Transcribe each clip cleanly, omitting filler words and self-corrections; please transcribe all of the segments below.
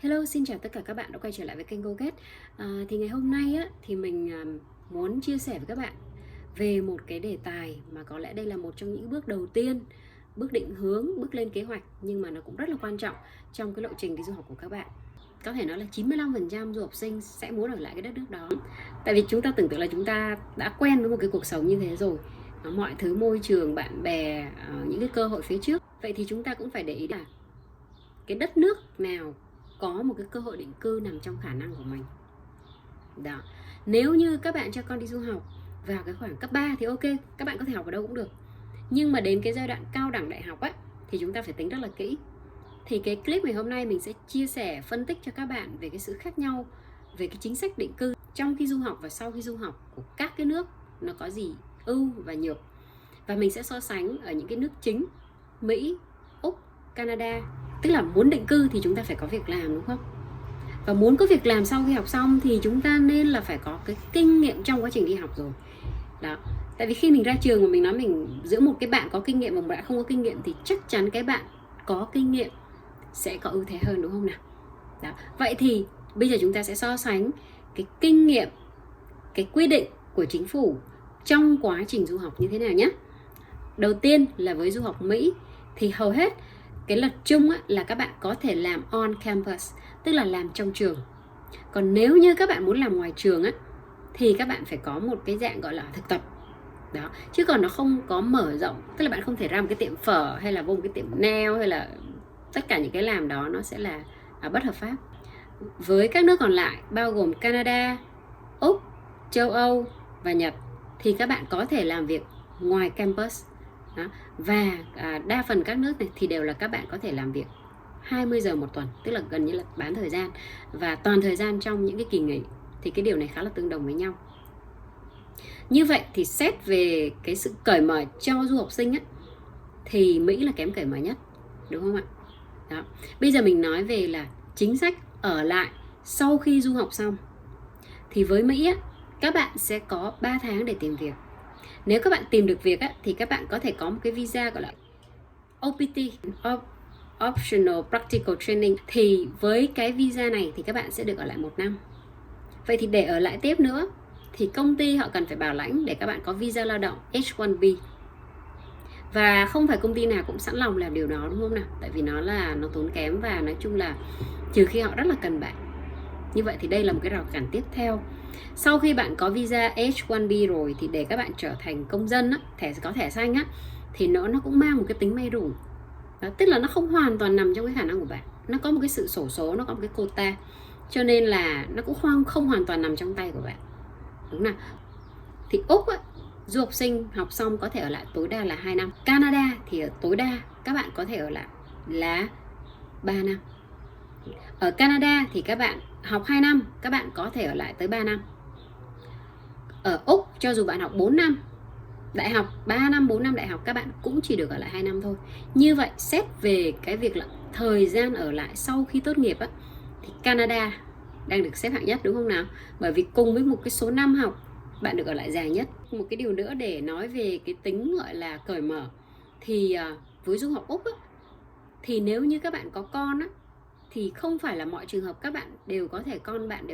Hello, xin chào tất cả các bạn đã quay trở lại với kênh GoGet. Thì ngày hôm nay á, thì mình muốn chia sẻ với các bạn về một cái đề tài mà có lẽ đây là một trong những bước đầu tiên, bước định hướng, bước lên kế hoạch, nhưng mà nó cũng rất là quan trọng trong cái lộ trình đi du học của các bạn. Có thể nói là 95% du học sinh sẽ muốn ở lại cái đất nước đó. Tại vì chúng ta tưởng tượng là chúng ta đã quen với một cái cuộc sống như thế rồi. Mọi thứ môi trường, bạn bè, những cái cơ hội phía trước. Vậy thì chúng ta cũng phải để ý là cái đất nước nào có một cái cơ hội định cư nằm trong khả năng của mình. Đó. Nếu như các bạn cho con đi du học vào cái khoảng cấp 3 thì ok, các bạn có thể học ở đâu cũng được. Nhưng mà đến cái giai đoạn cao đẳng đại học á thì chúng ta phải tính rất là kỹ. Thì cái clip ngày hôm nay mình sẽ chia sẻ, phân tích cho các bạn về cái sự khác nhau về cái chính sách định cư trong khi du học và sau khi du học của các cái nước, nó có gì ưu và nhược. Và mình sẽ so sánh ở những cái nước chính: Mỹ, Úc, Canada. Tức là muốn định cư thì chúng ta phải có việc làm, đúng không? Và muốn có việc làm sau khi học xong thì chúng ta nên là phải có cái kinh nghiệm trong quá trình đi học rồi. Đó. Tại vì khi mình ra trường mà mình nói mình giữa một cái bạn có kinh nghiệm và một bạn không có kinh nghiệm thì chắc chắn cái bạn có kinh nghiệm sẽ có ưu thế hơn, đúng không nào? Đó. Vậy thì bây giờ chúng ta sẽ so sánh cái kinh nghiệm, cái quy định của chính phủ trong quá trình du học như thế nào nhé. Đầu tiên là với du học Mỹ thì hầu hết cái luật chung là các bạn có thể làm on campus, tức là làm trong trường. Còn nếu như các bạn muốn làm ngoài trường thì các bạn phải có một cái dạng gọi là thực tập. Đó. Chứ còn nó không có mở rộng, tức là bạn không thể ra một cái tiệm phở hay là vô một cái tiệm nail, hay là tất cả những cái làm đó nó sẽ là bất hợp pháp. Với các nước còn lại bao gồm Canada, Úc, châu Âu và Nhật thì các bạn có thể làm việc ngoài campus. Đó. Và đa phần các nước này thì đều là các bạn có thể làm việc 20 giờ một tuần, tức là gần như là bán thời gian và toàn thời gian trong những cái kỳ nghỉ. Thì cái điều này khá là tương đồng với nhau. Như vậy thì xét về cái sự cởi mở cho du học sinh thì Mỹ là kém cởi mở nhất, đúng không ạ? Đó. Bây giờ mình nói về là chính sách ở lại sau khi du học xong. Thì với Mỹ các bạn sẽ có 3 tháng để tìm việc. Nếu các bạn tìm được việc thì các bạn có thể có một cái visa gọi là OPT, Optional Practical Training. Thì với cái visa này thì các bạn sẽ được ở lại 1 năm. Vậy thì để ở lại tiếp nữa thì công ty họ cần phải bảo lãnh để các bạn có visa lao động H1B. Và không phải công ty nào cũng sẵn lòng làm điều đó, đúng không nào? Tại vì nó tốn kém và nói chung là trừ khi họ rất là cần bạn. Như vậy thì đây là một cái rào cản tiếp theo. Sau khi bạn có visa H1B rồi thì để các bạn trở thành công dân có thẻ xanh thì nó cũng mang một cái tính may rủi. Đó, tức là nó không hoàn toàn nằm trong cái khả năng của bạn. Nó có một cái sự xổ số, nó có một cái quota. Cho nên là nó cũng không hoàn toàn nằm trong tay của bạn. Đúng nào? Thì Úc du học sinh học xong có thể ở lại tối đa là 2 năm. Canada thì ở tối đa các bạn có thể ở lại là 3 năm. Ở Canada thì các bạn học 2 năm, các bạn có thể ở lại tới 3 năm. Ở Úc cho dù bạn học 4 năm đại học, 3 năm, 4 năm đại học, các bạn cũng chỉ được ở lại 2 năm thôi. Như vậy xét về cái việc là thời gian ở lại sau khi tốt nghiệp thì Canada đang được xếp hạng nhất, đúng không nào? Bởi vì cùng với một cái số năm học bạn được ở lại dài nhất. Một cái điều nữa để nói về cái tính gọi là cởi mở thì với du học Úc thì nếu như các bạn có con thì không phải là mọi trường hợp con bạn đều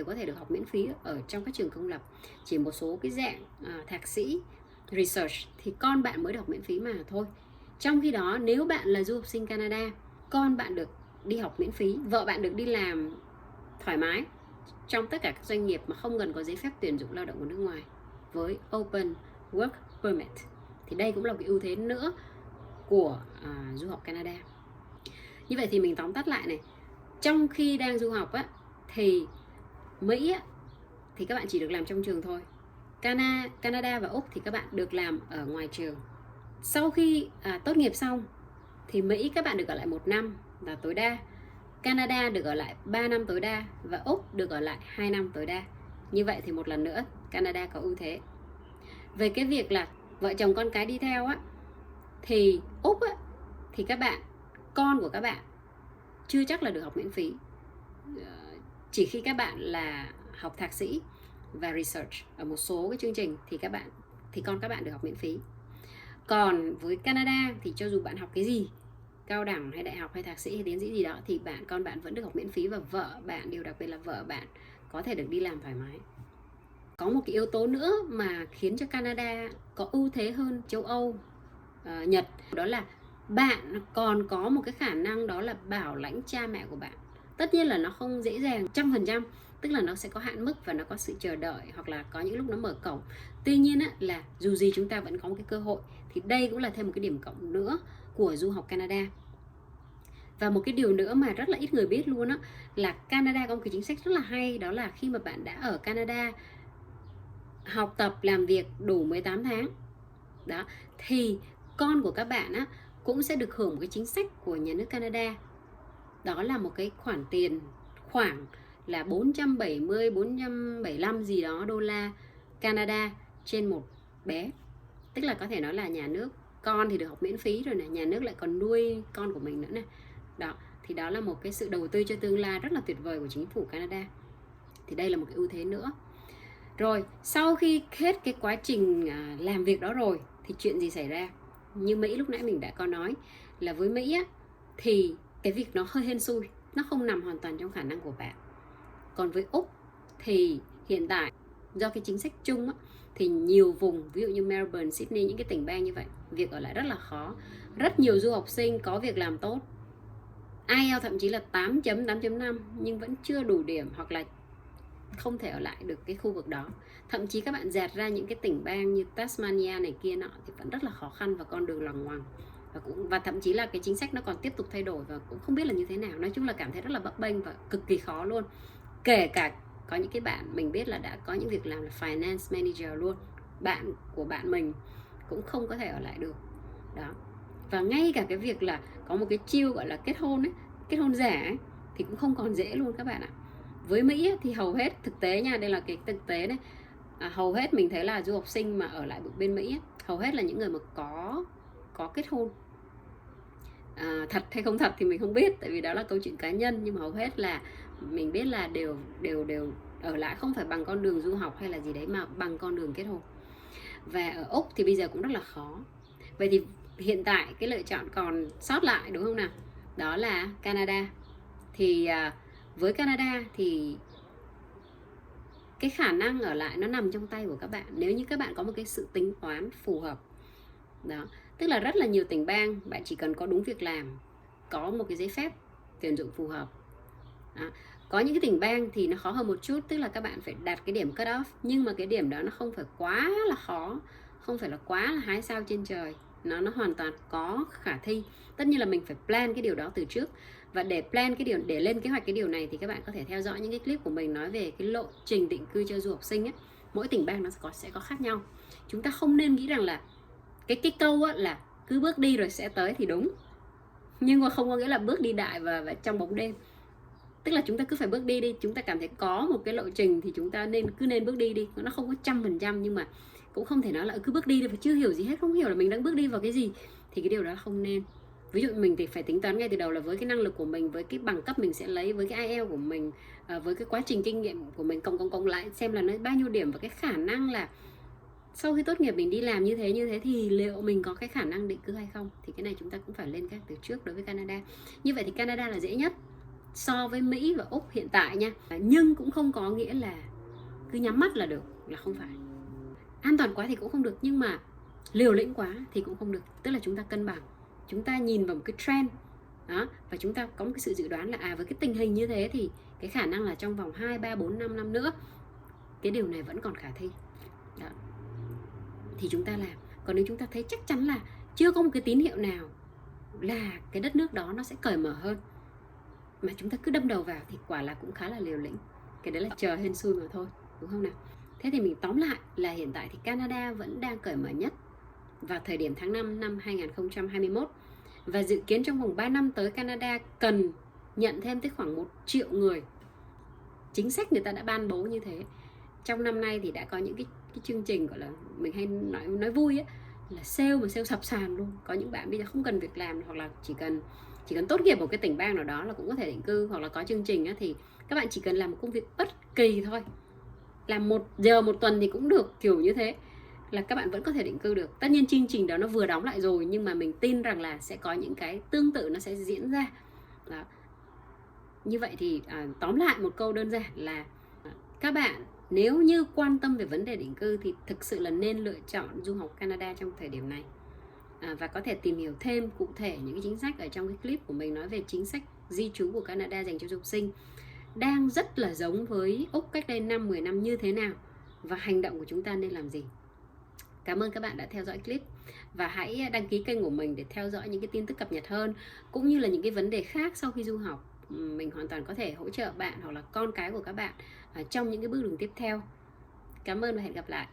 có thể được học miễn phí ở trong các trường công lập. Chỉ một số cái dạng thạc sĩ research thì con bạn mới được học miễn phí mà thôi. Trong khi đó nếu bạn là du học sinh Canada, con bạn được đi học miễn phí, vợ bạn được đi làm thoải mái trong tất cả các doanh nghiệp mà không cần có giấy phép tuyển dụng lao động của nước ngoài với Open Work Permit. Thì đây cũng là một cái ưu thế nữa của du học Canada. Như vậy thì mình tóm tắt lại này. Trong khi đang du học thì Mỹ thì các bạn chỉ được làm trong trường thôi. Canada và Úc thì các bạn được làm ở ngoài trường. Sau khi tốt nghiệp xong thì Mỹ các bạn được ở lại 1 năm là tối đa, Canada được ở lại 3 năm tối đa và Úc được ở lại 2 năm tối đa. Như vậy thì một lần nữa Canada có ưu thế. Về cái việc là vợ chồng con cái đi theo thì Úc thì con của các bạn chưa chắc là được học miễn phí. Chỉ khi các bạn là học thạc sĩ và research ở một số cái chương trình thì con các bạn được học miễn phí. Còn với Canada thì cho dù bạn học cái gì cao đẳng hay đại học hay thạc sĩ hay tiến sĩ gì đó thì con bạn vẫn được học miễn phí, và vợ bạn, điều đặc biệt là vợ bạn có thể được đi làm thoải mái. Có một cái yếu tố nữa mà khiến cho Canada có ưu thế hơn châu Âu, Nhật, đó là bạn còn có một cái khả năng đó là bảo lãnh cha mẹ của bạn. Tất nhiên là nó không dễ dàng 100%, tức là nó sẽ có hạn mức và nó có sự chờ đợi, hoặc là có những lúc nó mở cổng. Tuy nhiên á, là dù gì chúng ta vẫn có một cái cơ hội. Thì đây cũng là thêm một cái điểm cộng nữa của du học Canada. Và một cái điều nữa mà rất là ít người biết luôn á, là Canada có một cái chính sách rất là hay, đó là khi mà bạn đã ở Canada học tập làm việc đủ 18 tháng đó, thì con của các bạn á cũng sẽ được hưởng một cái chính sách của nhà nước Canada. Đó là một cái khoản tiền khoảng là 470, 475 gì đó đô la Canada trên một bé. Tức là có thể nói là nhà nước, con thì được học miễn phí rồi này, nhà nước lại còn nuôi con của mình nữa này. Đó, thì đó là một cái sự đầu tư cho tương lai rất là tuyệt vời của chính phủ Canada. Thì đây là một cái ưu thế nữa. Rồi, sau khi hết cái quá trình làm việc đó rồi thì chuyện gì xảy ra? Như Mỹ lúc nãy mình đã có nói là với Mỹ á, thì cái việc nó hơi hên xui, nó không nằm hoàn toàn trong khả năng của bạn. Còn với Úc thì hiện tại do cái chính sách chung á, thì nhiều vùng, ví dụ như Melbourne, Sydney, những cái tỉnh bang như vậy, việc ở lại rất là khó. Rất nhiều du học sinh có việc làm tốt, IELTS thậm chí là 8.5 nhưng vẫn chưa đủ điểm, hoặc là không thể ở lại được cái khu vực đó. Thậm chí các bạn dạt ra những cái tỉnh bang như Tasmania này kia nọ thì vẫn rất là khó khăn và con đường loằng ngoằng. Và thậm chí là cái chính sách nó còn tiếp tục thay đổi và cũng không biết là như thế nào. Nói chung là cảm thấy rất là bấp bênh và cực kỳ khó luôn. Kể cả có những cái bạn mình biết là đã có những việc làm là finance manager luôn, bạn của bạn mình cũng không có thể ở lại được đó. Và ngay cả cái việc là có một cái chiêu gọi là kết hôn ấy, kết hôn giả ấy, thì cũng không còn dễ luôn các bạn ạ. Với Mỹ ấy, thì hầu hết, thực tế nha, đây là cái thực tế đấy, hầu hết mình thấy là du học sinh mà ở lại bên Mỹ ấy, hầu hết là những người mà có kết hôn. Thật hay không thật thì mình không biết, tại vì đó là câu chuyện cá nhân, nhưng mà hầu hết là mình biết là đều ở lại không phải bằng con đường du học hay là gì đấy, mà bằng con đường kết hôn. Và ở Úc thì bây giờ cũng rất là khó. Vậy thì hiện tại cái lựa chọn còn sót lại đúng không nào? Đó là Canada. Thì với Canada thì cái khả năng ở lại nó nằm trong tay của các bạn, nếu như các bạn có một cái sự tính toán phù hợp đó. Tức là rất là nhiều tỉnh bang bạn chỉ cần có đúng việc làm, có một cái giấy phép tuyển dụng phù hợp đó. Có những cái tỉnh bang thì nó khó hơn một chút, tức là các bạn phải đạt cái điểm cut off, nhưng mà cái điểm đó nó không phải quá là khó, không phải là quá là hái sao trên trời, nó hoàn toàn có khả thi. Tất nhiên là mình phải plan cái điều đó từ trước. Và để plan cái điều, để lên kế hoạch cái điều này thì các bạn có thể theo dõi những cái clip của mình nói về cái lộ trình định cư cho du học sinh ấy. Mỗi tỉnh bang nó sẽ có khác nhau. Chúng ta không nên nghĩ rằng là cái câu á, là cứ bước đi rồi sẽ tới thì đúng, nhưng mà không có nghĩa là bước đi đại và trong bóng đêm. Tức là chúng ta cứ phải bước đi đi, chúng ta cảm thấy có một cái lộ trình thì chúng ta cứ nên bước đi đi. Nó không có 100%, nhưng mà cũng không thể nói là cứ bước đi đi và chưa hiểu gì hết, không hiểu là mình đang bước đi vào cái gì, thì cái điều đó không nên. Ví dụ mình thì phải tính toán ngay từ đầu là với cái năng lực của mình, với cái bằng cấp mình sẽ lấy, với cái IELTS của mình, với cái quá trình kinh nghiệm của mình, cộng lại xem là nó bao nhiêu điểm, và cái khả năng là sau khi tốt nghiệp mình đi làm như thế thì liệu mình có cái khả năng định cư hay không. Thì cái này chúng ta cũng phải lên các từ trước đối với Canada. Như vậy thì Canada là dễ nhất so với Mỹ và Úc hiện tại nha. Nhưng cũng không có nghĩa là cứ nhắm mắt là được, là không phải. An toàn quá thì cũng không được, nhưng mà liều lĩnh quá thì cũng không được. Tức là chúng ta cân bằng, chúng ta nhìn vào một cái trend đó, và chúng ta có một cái sự dự đoán là với cái tình hình như thế thì cái khả năng là trong vòng 2, 3, 4, 5 năm nữa cái điều này vẫn còn khả thi đó, thì chúng ta làm. Còn nếu chúng ta thấy chắc chắn là chưa có một cái tín hiệu nào là cái đất nước đó nó sẽ cởi mở hơn, mà chúng ta cứ đâm đầu vào thì quả là cũng khá là liều lĩnh. Cái đấy là chờ hên xui mà thôi, đúng không nào? Thế thì mình tóm lại là hiện tại thì Canada vẫn đang cởi mở nhất vào thời điểm tháng 5 năm 2021. Và dự kiến trong vòng 3 năm tới Canada cần nhận thêm tới khoảng 1 triệu người. Chính sách người ta đã ban bố như thế. Trong năm nay thì đã có những cái chương trình gọi là mình hay nói vui ấy, là sale mà sale sập sàn luôn. Có những bạn bây giờ không cần việc làm, hoặc là chỉ cần tốt nghiệp một cái tỉnh bang nào đó là cũng có thể định cư, hoặc là có chương trình á, thì các bạn chỉ cần làm một công việc bất kỳ thôi, làm 1 giờ 1 tuần thì cũng được, kiểu như thế. là các bạn vẫn có thể định cư được. Tất nhiên chương trình đó nó vừa đóng lại rồi, nhưng mà mình tin rằng là sẽ có những cái tương tự nó sẽ diễn ra. Đó. Như vậy thì tóm lại một câu đơn giản là các bạn nếu như quan tâm về vấn đề định cư thì thực sự là nên lựa chọn du học Canada trong thời điểm này. Và có thể tìm hiểu thêm cụ thể những cái chính sách ở trong cái clip của mình nói về chính sách di trú của Canada dành cho du học sinh đang rất là giống với Úc cách đây 5-10 năm như thế nào, và hành động của chúng ta nên làm gì. Cảm ơn các bạn đã theo dõi clip, và hãy đăng ký kênh của mình để theo dõi những cái tin tức cập nhật hơn, cũng như là những cái vấn đề khác sau khi du học. Mình hoàn toàn có thể hỗ trợ bạn hoặc là con cái của các bạn trong những cái bước đường tiếp theo. Cảm ơn và hẹn gặp lại.